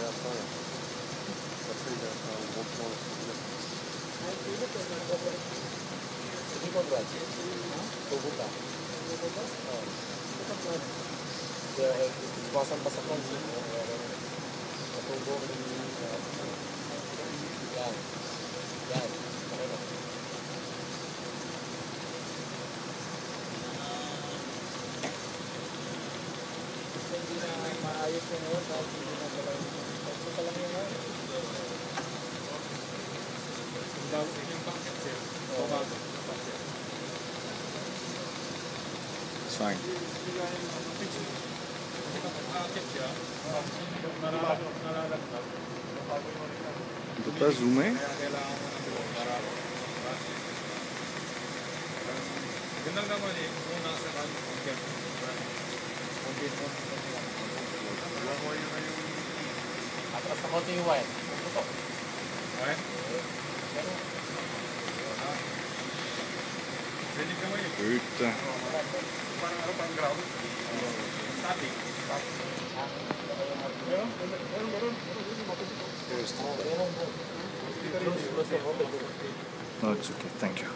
à la fin là. Après il a fait un gros plan là. Hindi ko ba? Tubuta. Kaya basan-basakan sih. Tubo ini. Yan. Yan. Okay na. Hindi na maayos yung yun dahil hindi na pala yung ito pa lang yun. It's fine. On peut pas zoomer? Atras na konti yung wire. Wire? Putain. Parang ground. Static. No, it's okay. Thank you.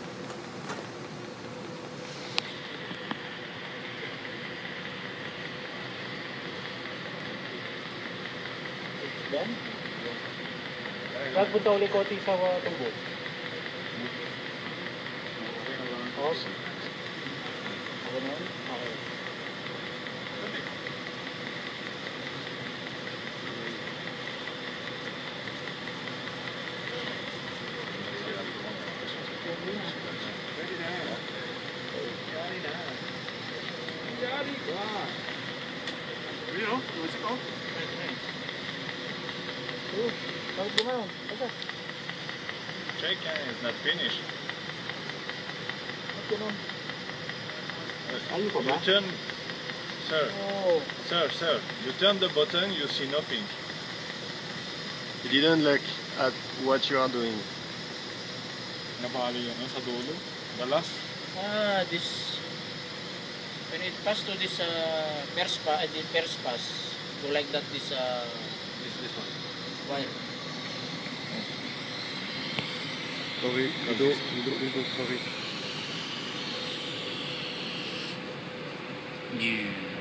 Yan. Saan punta ulit konti sa tubo? Okay. Okay na yun? Okay. Check is not finished. You turn, sir, sir, you turn the button, you see nothing. You didn't look at what you are doing. Nabali yan sa dulo. The last. This when it pass to this first pass, go like that this This one. wire. Sorry, sorry. Yeah.